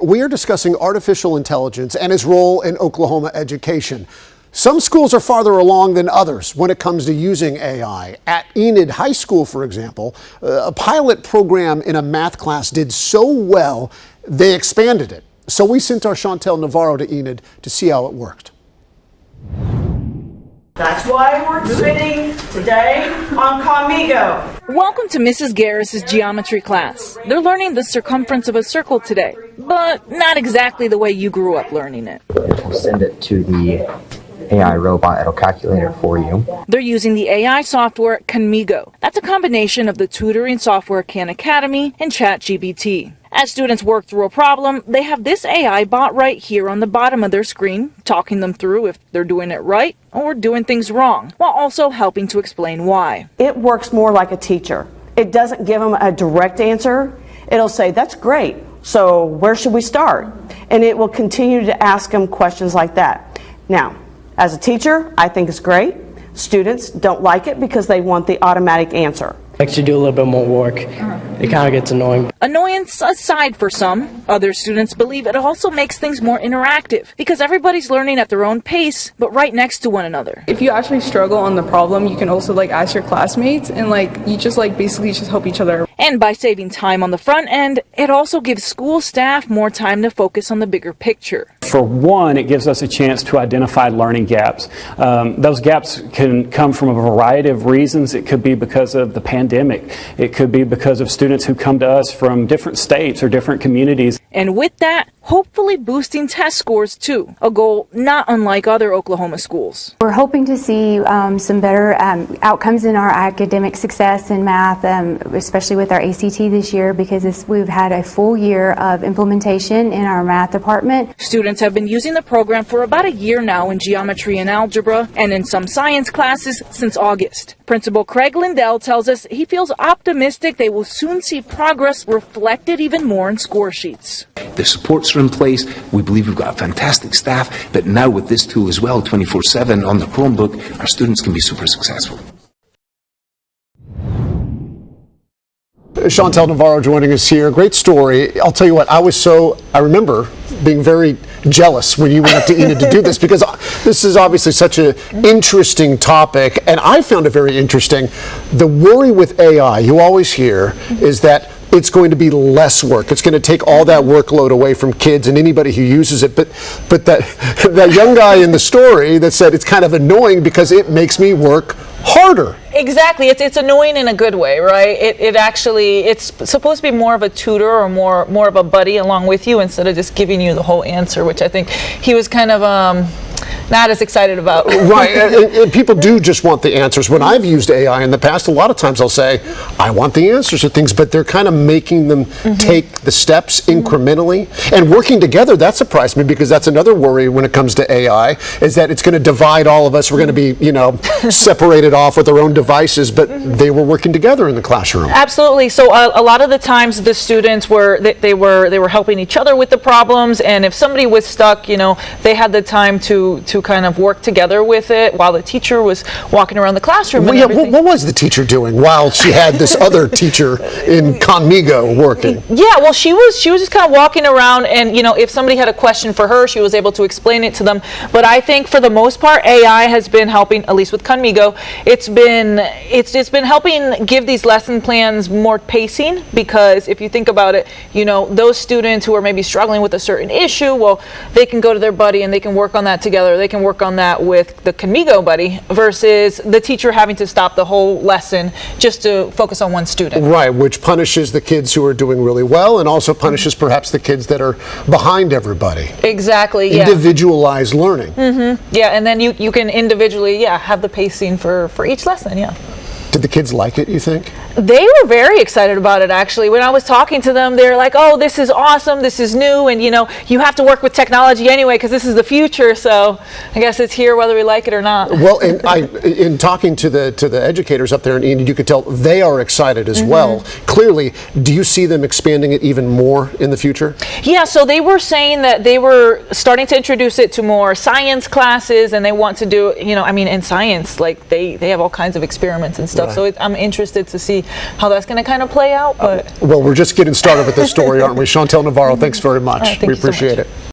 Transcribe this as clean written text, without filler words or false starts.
we are discussing artificial intelligence and its role in Oklahoma education. Some schools are farther along than others when it comes to using AI. At Enid High School, for example, a pilot program in a math class did so well, they expanded it. So we sent our Chantel Navarro to Enid to see how it worked. That's why we're sitting today on Conmigo. Welcome to Mrs. Garris's geometry class. They're learning the circumference of a circle today, but not exactly the way you grew up learning it. We'll send it to the AI robot. It'll calculate it for you. They're using the AI software Conmigo. That's a combination of the tutoring software Khan Academy and ChatGPT. As students work through a problem, they have this AI bot right here on the bottom of their screen, talking them through if they're doing it right or doing things wrong, while also helping to explain why. It works more like a teacher. It doesn't give them a direct answer. It'll say, that's great, so where should we start? And it will continue to ask them questions like that. Now, as a teacher, I think it's great. Students don't like it because they want the automatic answer. Makes you do a little bit more work. It kind of gets annoying. Annoyance aside for some, other students believe it also makes things more interactive because everybody's learning at their own pace, but right next to one another. If you actually struggle on the problem, you can also ask your classmates and you just basically just help each other. And by saving time on the front end, it also gives school staff more time to focus on the bigger picture. For one, it gives us a chance to identify learning gaps. Those gaps can come from a variety of reasons. It could be because of the pandemic. It could be because of students who come to us from different states or different communities. And with that, hopefully boosting test scores too, a goal not unlike other Oklahoma schools. We're hoping to see some better outcomes in our academic success in math, especially with our ACT this year, because we've had a full year of implementation in our math department. Students have been using the program for about a year now in geometry and algebra, and in some science classes since August. Principal Craig Lindell tells us he feels optimistic they will soon see progress reflected even more in score sheets. The supports are in place. We believe we've got a fantastic staff, but now with this tool as well, 24/7 on the Chromebook, our students can be super successful. Chantel Navarro joining us here. Great story. I'll tell you what, I remember being very jealous when you went up to Enid to do this, because this is obviously such an interesting topic, and I found it very interesting. The worry with AI, you always hear, is that it's going to be less work. It's going to take all that workload away from kids and anybody who uses it. But that young guy in the story that said it's kind of annoying because it makes me work harder. Exactly. It's annoying in a good way, right? It's supposed to be more of a tutor or more of a buddy along with you instead of just giving you the whole answer, which I think he was kind of not as excited about. Right, and people do just want the answers. When I've used AI in the past, a lot of times I'll say, I want the answers to things, but they're kind of making them take the steps incrementally. And working together, that surprised me, because that's another worry when it comes to AI, is that it's going to divide all of us. We're going to be, separated off with our own devices, but they were working together in the classroom. Absolutely. So a lot of the times the students were helping each other with the problems, and if somebody was stuck, they had the time to kind of work together with it while the teacher was walking around the classroom. What was the teacher doing while she had this other teacher in Conmigo working? Yeah, well, she was just kind of walking around, and if somebody had a question for her, she was able to explain it to them. But I think for the most part, AI has been helping, at least with Conmigo, it's been helping give these lesson plans more pacing, because if you think about it, those students who are maybe struggling with a certain issue, well, they can go to their buddy and they can work on that together. They can work on that with the Conmigo buddy versus the teacher having to stop the whole lesson just to focus on one student. Right, which punishes the kids who are doing really well and also punishes perhaps the kids that are behind everybody. Exactly, yeah. Individualized learning. Yeah, and then you can individually, have the pacing for each lesson, yeah. Did the kids like it, you think? They were very excited about it, actually. When I was talking to them, they're like, oh, this is awesome, this is new, and you have to work with technology anyway because this is the future, so I guess it's here whether we like it or not. Well, and in talking to the educators up there in Enid, you could tell they are excited as well. Clearly, do you see them expanding it even more in the future? Yeah, so they were saying that they were starting to introduce it to more science classes, and they want to do, in science, they have all kinds of experiments and stuff. stuff. So I'm interested to see how that's going to kind of play out. But Well, we're just getting started with this story, aren't we? Chantel Navarro, thanks very much. All right, thank We you so appreciate much. it.